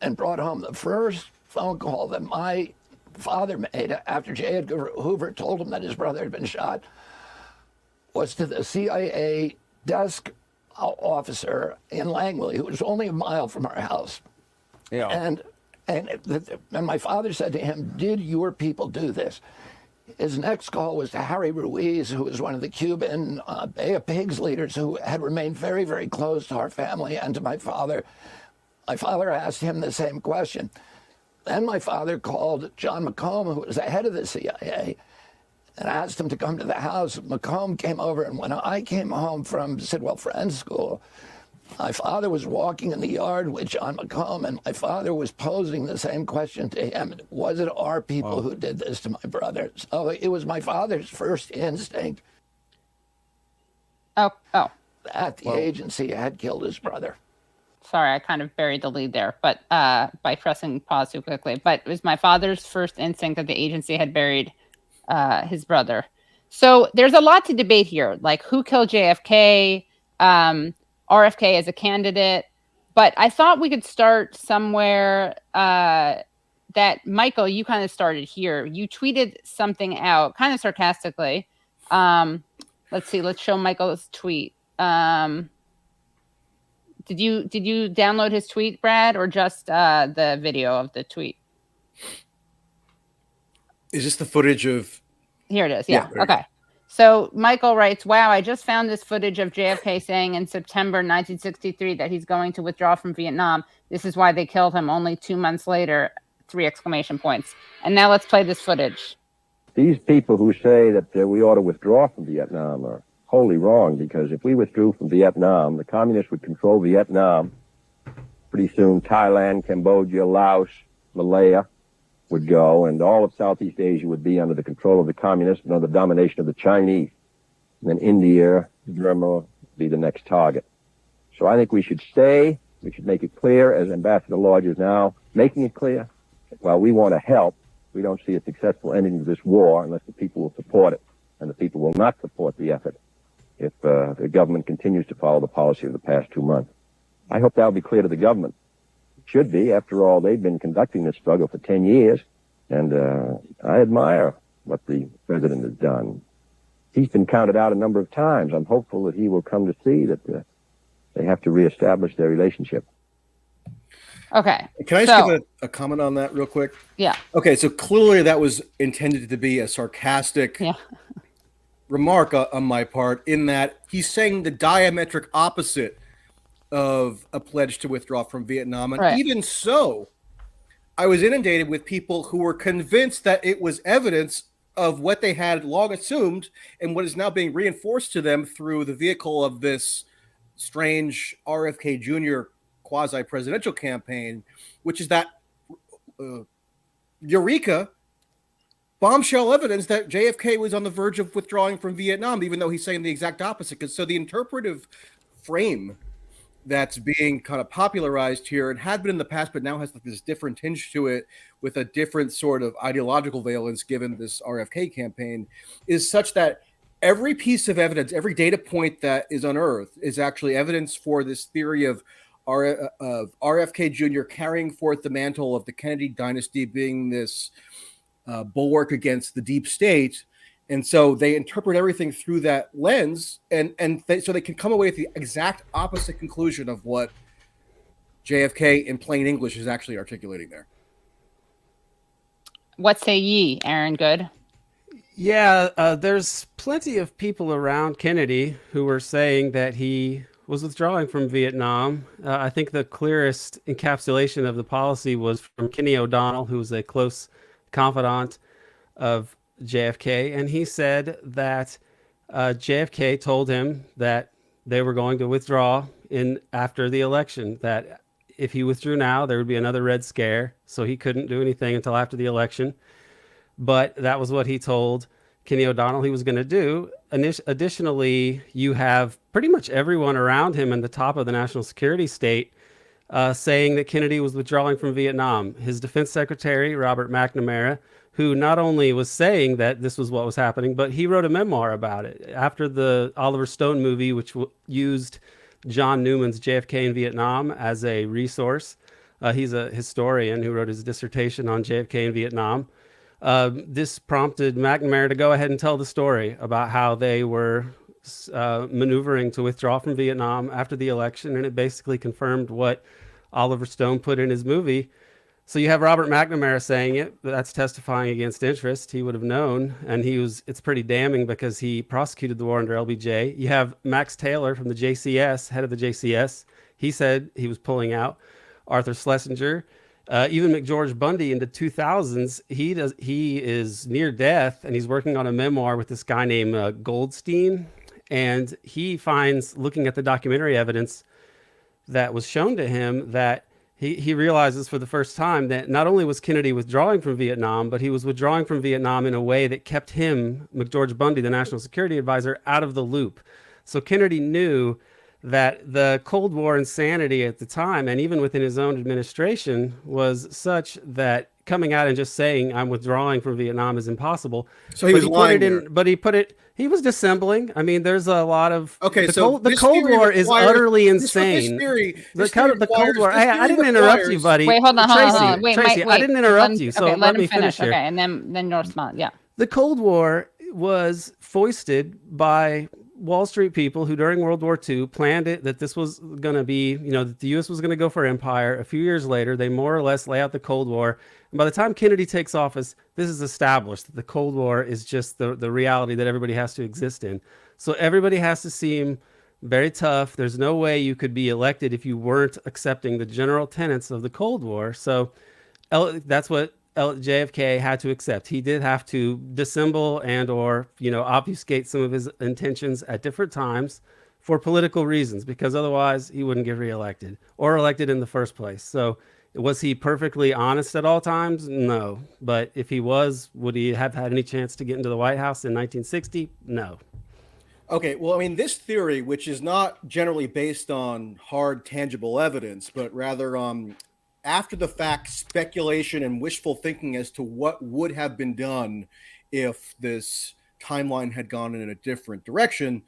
and brought home. The first phone call that my father made after J. Edgar Hoover told him that his brother had been shot was to the CIA desk officer in Langley, who was only a mile from our house. Yeah. And my father said to him, "Did your people do this?" His next call was to Harry Ruiz, who was one of the Cuban Bay of Pigs leaders who had remained very, very close to our family and to my father. My father asked him the same question. Then my father called John McComb, who was the head of the CIA, and asked him to come to the house. McComb came over, and when I came home from Sidwell Friends School, my father was walking in the yard with John McComb, and my father was posing the same question to him. Was it our people who did this to my brother? So it was my father's first instinct that the agency had killed his brother. Sorry, I kind of buried the lead there, but by pressing pause too quickly. But it was my father's first instinct that the agency had buried his brother. So there's a lot to debate here, like who killed JFK, RFK as a candidate. But I thought we could start somewhere that, Michael, you kind of started here. You tweeted something out kind of sarcastically. Let's see. Let's show Michael's tweet. Did you download his tweet, Brad, or just the video of the tweet? Is this the footage of? Here it is. Yeah. Okay. So Michael writes, "Wow, I just found this footage of JFK saying in September 1963 that he's going to withdraw from Vietnam. This is why they killed him only 2 months later, 3 exclamation points. And now let's play this footage." These people who say that we ought to withdraw from Vietnam are wholly wrong, because if we withdrew from Vietnam, the communists would control Vietnam. Pretty soon, Thailand, Cambodia, Laos, Malaya would go, and all of Southeast Asia would be under the control of the communists and under the domination of the Chinese. And then India, Burma would be the next target. So I think we should stay. We should make it clear, as Ambassador Lodge is now making it clear. While we want to help, We don't see a successful ending to this war unless the people will support it, and the people will not support the effort if the government continues to follow the policy of the past 2 months. I hope that will be clear to the government. It should be. After all, they've been conducting this struggle for 10 years, and I admire what the president has done. He's been counted out a number of times. I'm hopeful that he will come to see that they have to reestablish their relationship. Okay. Can I just give a comment on that real quick? Yeah. Okay, so clearly that was intended to be a sarcastic remark on my part, in that he's saying the diametric opposite of a pledge to withdraw from Vietnam. And even so, I was inundated with people who were convinced that it was evidence of what they had long assumed and what is now being reinforced to them through the vehicle of this strange RFK Jr. quasi-presidential campaign, which is that eureka bombshell evidence that JFK was on the verge of withdrawing from Vietnam, even though he's saying the exact opposite. Because so the interpretive frame that's being kind of popularized here, and had been in the past, but now has like this different tinge to it with a different sort of ideological valence given this RFK campaign, is such that every piece of evidence, every data point that is unearthed is actually evidence for this theory of RFK Jr. carrying forth the mantle of the Kennedy dynasty, being this bulwark against the deep state. And so they interpret everything through that lens, so they can come away with the exact opposite conclusion of what JFK in plain English is actually articulating there. What say ye, Aaron? Good. Yeah, there's plenty of people around Kennedy who were saying that he was withdrawing from Vietnam. I think the clearest encapsulation of the policy was from Kenny O'Donnell, who was a close confidant of JFK, and he said that JFK told him that they were going to withdraw after the election, that if he withdrew now, there would be another Red Scare, so he couldn't do anything until after the election. But that was what he told Kenny O'Donnell he was going to do. Additionally, you have pretty much everyone around him in the top of the national security state saying that Kennedy was withdrawing from Vietnam. His defense secretary, Robert McNamara, who not only was saying that this was what was happening, but he wrote a memoir about it. After the Oliver Stone movie, which used John Newman's JFK in Vietnam as a resource. He's a historian who wrote his dissertation on JFK in Vietnam. This prompted McNamara to go ahead and tell the story about how they were maneuvering to withdraw from Vietnam after the election, and it basically confirmed what Oliver Stone put in his movie. So you have Robert McNamara saying it, but that's testifying against interest. He would have known, and it's pretty damning because he prosecuted the war under LBJ. You have Max Taylor from the JCS, head of the JCS. He said he was pulling out. Arthur Schlesinger, even McGeorge Bundy in the 2000s, he is near death, and he's working on a memoir with this guy named Goldstein. And he finds, looking at the documentary evidence that was shown to him, that he realizes for the first time that not only was Kennedy withdrawing from Vietnam, but he was withdrawing from Vietnam in a way that kept him, McGeorge Bundy, the national security advisor, out of the loop. So Kennedy knew that the Cold War insanity at the time, and even within his own administration, was such that coming out and just saying I'm withdrawing from Vietnam is impossible. So he was lying. He was dissembling. I mean, there's a lot of the Cold War is utterly insane. The Cold War. Hey, I didn't interrupt you, buddy. Wait, hold on. Tracy, I didn't interrupt you, so let me finish here. Okay, and then you'll respond. Yeah. The Cold War was foisted by Wall Street people who during World War II planned it, that this was going to be, that the U.S. was going to go for empire. A few years later, they more or less lay out the Cold War. And by the time Kennedy takes office, this is established that the Cold War is just the reality that everybody has to exist in. So everybody has to seem very tough. There's no way you could be elected if you weren't accepting the general tenets of the Cold War. So that's what JFK had to accept. He did have to dissemble and or obfuscate some of his intentions at different times for political reasons, because otherwise he wouldn't get reelected or elected in the first place. So was he perfectly honest at all times? No. But if he was, would he have had any chance to get into the White House in 1960? No. Okay, well, I mean, this theory, which is not generally based on hard, tangible evidence, but rather on after the fact speculation and wishful thinking as to what would have been done if this timeline had gone in a different direction.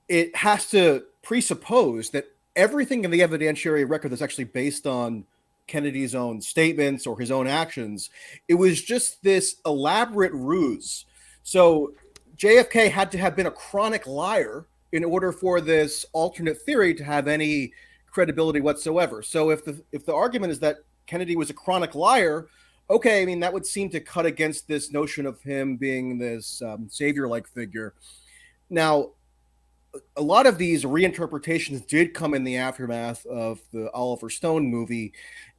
It has to presuppose that everything in the evidentiary record that's actually based on Kennedy's own statements or his own actions, it was just this elaborate ruse. So JFK had to have been a chronic liar in order for this alternate theory to have any credibility whatsoever. So if the argument is that Kennedy was a chronic liar, okay, I mean, that would seem to cut against this notion of him being this savior-like figure. Now, a lot of these reinterpretations did come in the aftermath of the Oliver Stone movie,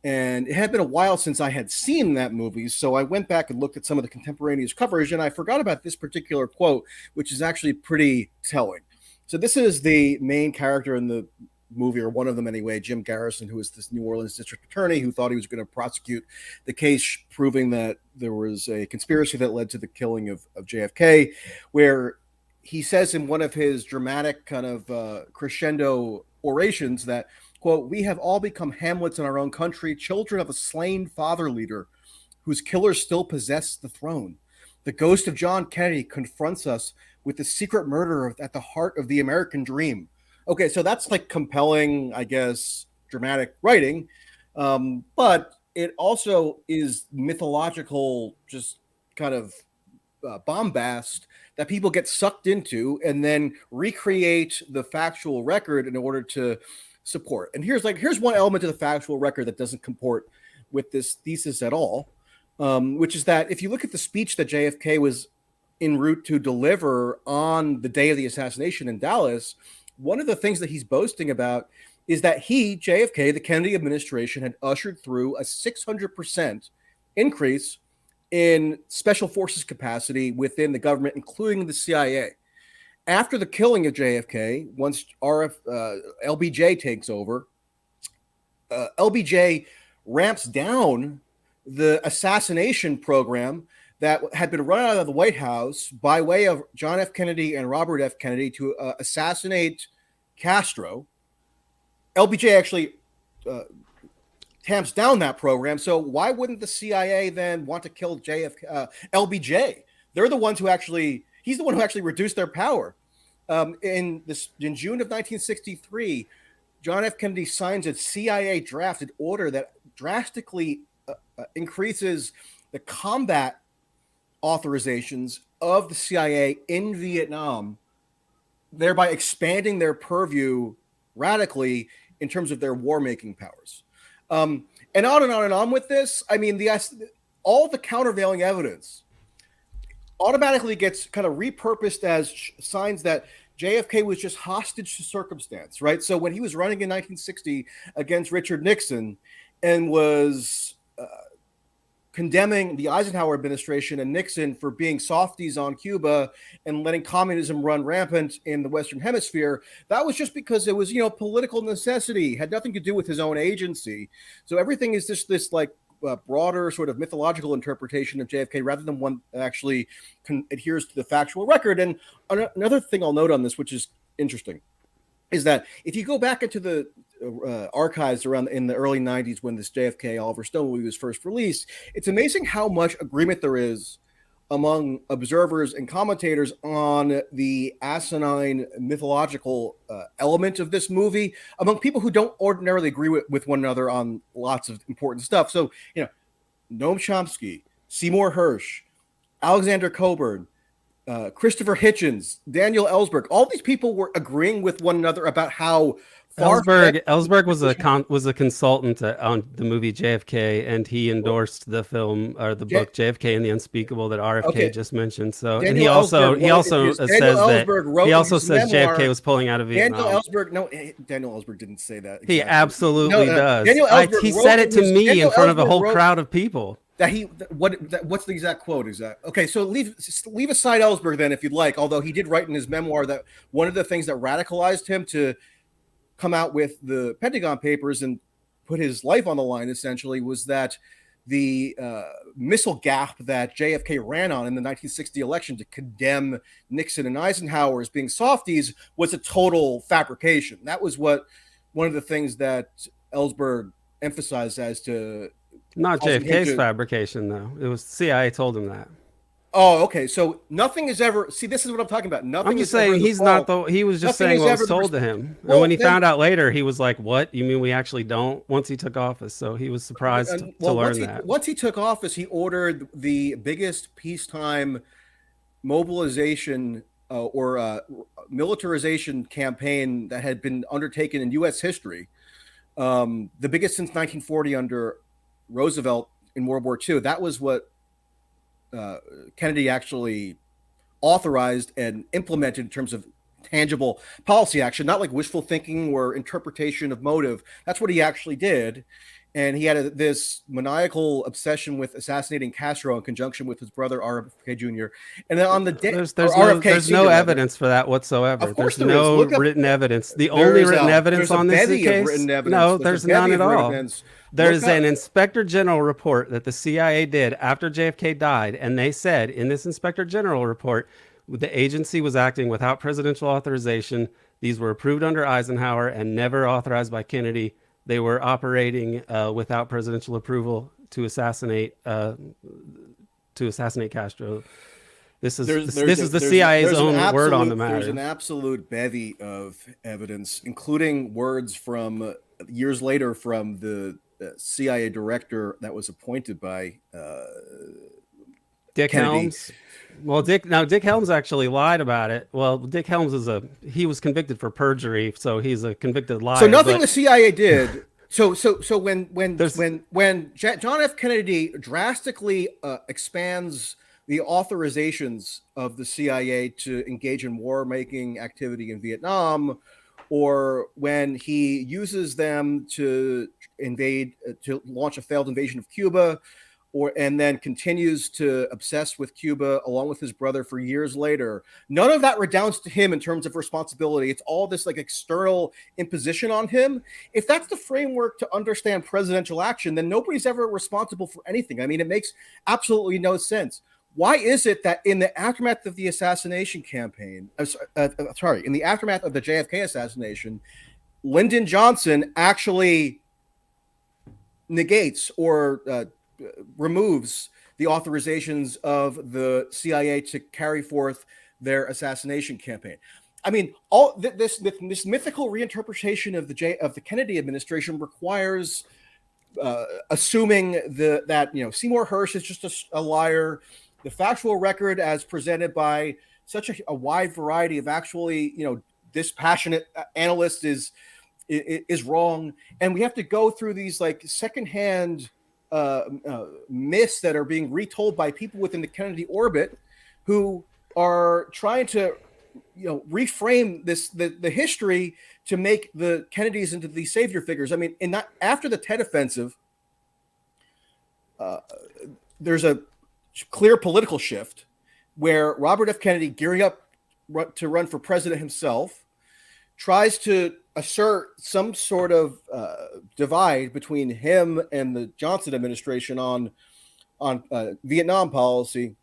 and it had been a while since I had seen that movie, so I went back and looked at some of the contemporaneous coverage, and I forgot about this particular quote, which is actually pretty telling. So this is the main character in the movie, or one of them anyway, Jim Garrison, who is this New Orleans district attorney who thought he was going to prosecute the case, proving that there was a conspiracy that led to the killing of JFK, where he says in one of his dramatic kind of crescendo orations that, quote, "We have all become Hamlets in our own country, children of a slain father leader whose killers still possess the throne. The ghost of John Kennedy confronts us with the secret murder at the heart of the American dream." Okay, so that's like compelling, I guess, dramatic writing, but it also is mythological, just kind of bombast that people get sucked into and then recreate the factual record in order to support. And here's one element of the factual record that doesn't comport with this thesis at all, which is that if you look at the speech that JFK was en route to deliver on the day of the assassination in Dallas, one of the things that he's boasting about is that he, JFK, the Kennedy administration, had ushered through a 600% increase in special forces capacity within the government, including the CIA. After the killing of JFK, once LBJ takes over, LBJ ramps down the assassination program that had been run out of the White House by way of John F. Kennedy and Robert F. Kennedy to assassinate Castro. LBJ actually tamps down that program. So why wouldn't the CIA then want to kill LBJ? They're the ones who he's the one who actually reduced their power. In June of 1963, John F. Kennedy signs a CIA drafted order that drastically increases the combat authorizations of the CIA in Vietnam, thereby expanding their purview radically in terms of their war-making powers. And on and on and on with this. I mean, all the countervailing evidence automatically gets kind of repurposed as signs that JFK was just hostage to circumstance, right? So when he was running in 1960 against Richard Nixon and was condemning the Eisenhower administration and Nixon for being softies on Cuba and letting communism run rampant in the Western Hemisphere, that was just because it was, political necessity, had nothing to do with his own agency. So everything is just this like broader sort of mythological interpretation of JFK rather than one that actually adheres to the factual record. And another thing I'll note on this, which is interesting, is that if you go back into the archives around in the early 90s when this JFK Oliver Stone movie was first released, it's amazing how much agreement there is among observers and commentators on the asinine mythological element of this movie, among people who don't ordinarily agree with one another on lots of important stuff. So, Noam Chomsky, Seymour Hersh, Alexander Coburn, Christopher Hitchens, Daniel Ellsberg, all these people were agreeing with one another about how Ellsberg was a consultant on the movie JFK, and he endorsed the film or the book JFK and the Unspeakable that RFK just mentioned. So, and he also says JFK was pulling out of Vietnam. Daniel Ellsberg didn't say that. Exactly. He absolutely does. He said it to me in front of a whole crowd of people. What's the exact quote? Okay, so leave aside Ellsberg then if you'd like, although he did write in his memoir that one of the things that radicalized him to come out with the Pentagon Papers and put his life on the line essentially was that the missile gap that JFK ran on in the 1960 election to condemn Nixon and Eisenhower as being softies was a total fabrication. That was one of the things that Ellsberg emphasized as to Not causing him JFK's to- fabrication, though. It was CIA told him that. Oh, okay. So nothing is ever. See, this is what I'm talking about. Nothing I'm just is ever saying the he's not fault. the. He was just Nothing saying is what ever was the told res- to him. Well, and when he then- found out later, he was like, "What? You mean we actually don't?" Once he took office, so he was surprised to learn that. Once he took office, he ordered the biggest peacetime mobilization or militarization campaign that had been undertaken in U.S. history, the biggest since 1940 under Roosevelt in World War II. That was what Kennedy actually authorized and implemented in terms of tangible policy action, not like wishful thinking or interpretation of motive. That's what he actually did. And he had this maniacal obsession with assassinating Castro in conjunction with his brother RFK Jr. And then on the day, there's no evidence for that whatsoever. Of course there's there is. no Look up- written evidence. The only written evidence on this bevy case, of written evidence. no, There's there's a bevy none at of written all. evidence. There's Look up- an inspector general report that the CIA did after JFK died, and they said in this inspector general report, the agency was acting without presidential authorization. These were approved under Eisenhower and never authorized by Kennedy. They were operating without presidential approval to assassinate Castro. This is the CIA's own word on the matter. There's an absolute bevy of evidence, including words from years later from the CIA director that was appointed by Dick Kennedy. Helms. Well, Dick Helms actually lied about it. Well, Dick Helms he was convicted for perjury, so he's a convicted liar. So nothing the CIA did. So when John F. Kennedy drastically expands the authorizations of the CIA to engage in war-making activity in Vietnam, or when he uses them to launch a failed invasion of Cuba, and then continues to obsess with Cuba along with his brother for years later. None of that redounds to him in terms of responsibility. It's all this like external imposition on him. If that's the framework to understand presidential action, then nobody's ever responsible for anything. I mean, it makes absolutely no sense. Why is it that in the aftermath of the assassination campaign, in the aftermath of the JFK assassination, Lyndon Johnson actually negates or removes the authorizations of the CIA to carry forth their assassination campaign? I mean, all this mythical reinterpretation of the Kennedy administration requires assuming that Seymour Hersh is just a liar. The factual record, as presented by such a wide variety of actually dispassionate analysts, is wrong, and we have to go through these like secondhand myths that are being retold by people within the Kennedy orbit who are trying to reframe the history to make the Kennedys into these savior figures. I mean, after the Tet Offensive, there's a clear political shift where Robert F. Kennedy, gearing up to run for president himself, tries to assert some sort of divide between him and the Johnson administration on Vietnam policy,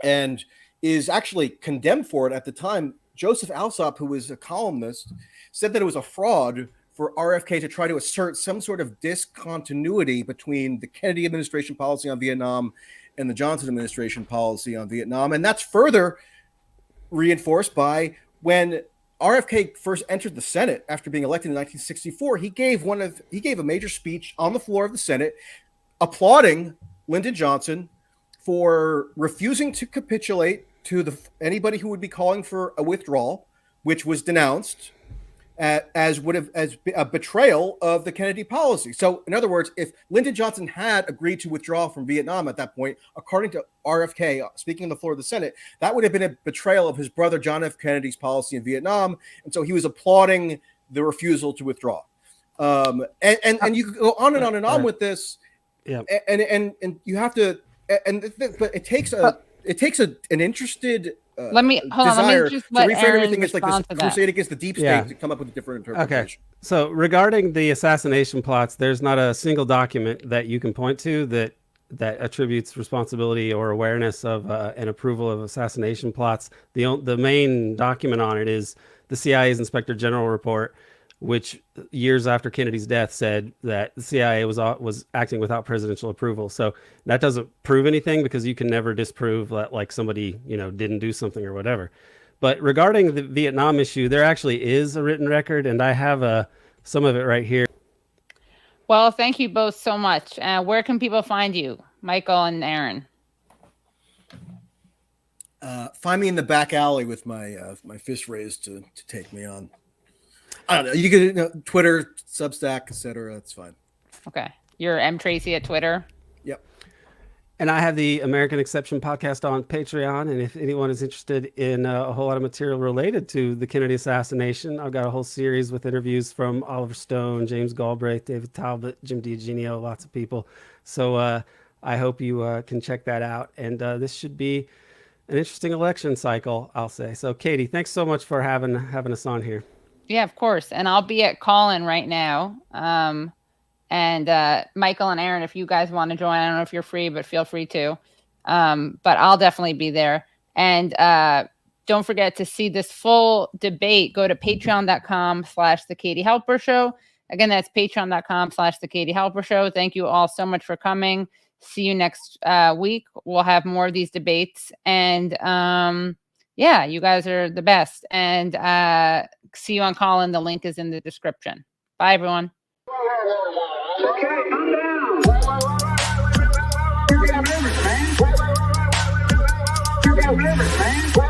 and is actually condemned for it at the time. Joseph Alsop, who was a columnist, said that it was a fraud for RFK to try to assert some sort of discontinuity between the Kennedy administration policy on Vietnam and the Johnson administration policy on Vietnam. And that's further reinforced by when RFK first entered the Senate after being elected in 1964. He gave a major speech on the floor of the Senate applauding Lyndon Johnson for refusing to capitulate to anybody who would be calling for a withdrawal, which was denounced as a betrayal of the Kennedy policy. So, in other words, if Lyndon Johnson had agreed to withdraw from Vietnam at that point, according to RFK, speaking on the floor of the Senate, that would have been a betrayal of his brother John F. Kennedy's policy in Vietnam, and so he was applauding the refusal to withdraw. And you could go on and on and on with this. Yeah. And you have to, but it takes an interested. Let me just let reframe Aaron everything as like respond this to that. crusade against the deep state to come up with a different interpretation. Okay. So regarding the assassination plots, there's not a single document that you can point to that attributes responsibility or awareness of an approval of assassination plots. The main document on it is the CIA's Inspector General report, which years after Kennedy's death said that the CIA was acting without presidential approval. So that doesn't prove anything, because you can never disprove that, like, somebody, you know, didn't do something or whatever. But regarding the Vietnam issue, there actually is a written record, and I have some of it right here. Well, thank you both so much. Where can people find you, Michael and Aaron? Find me in the back alley with my my fist raised to take me on. I don't know. You can Twitter, Substack, etc. That's fine. Okay. You're M. Tracey at Twitter. Yep. And I have the American Exception podcast on Patreon. And if anyone is interested in a whole lot of material related to the Kennedy assassination, I've got a whole series with interviews from Oliver Stone, James Galbraith, David Talbot, Jim DiGenio, lots of people. So I hope you can check that out. And this should be an interesting election cycle, I'll say. So, Katie, thanks so much for having us on here. Yeah, of course. And I'll be at call-in right now. And Michael and Aaron, if you guys want to join, I don't know if you're free, but feel free to. But I'll definitely be there. And don't forget to see this full debate. Go to patreon.com/The Katie Halper Show. Again, that's patreon.com/The Katie Halper Show. Thank you all so much for coming. See you next week. We'll have more of these debates. And yeah, you guys are the best. And see you on call-in. The link is in the description. Bye, everyone. Okay, calm down. You got rivers, man. You got rivers, man.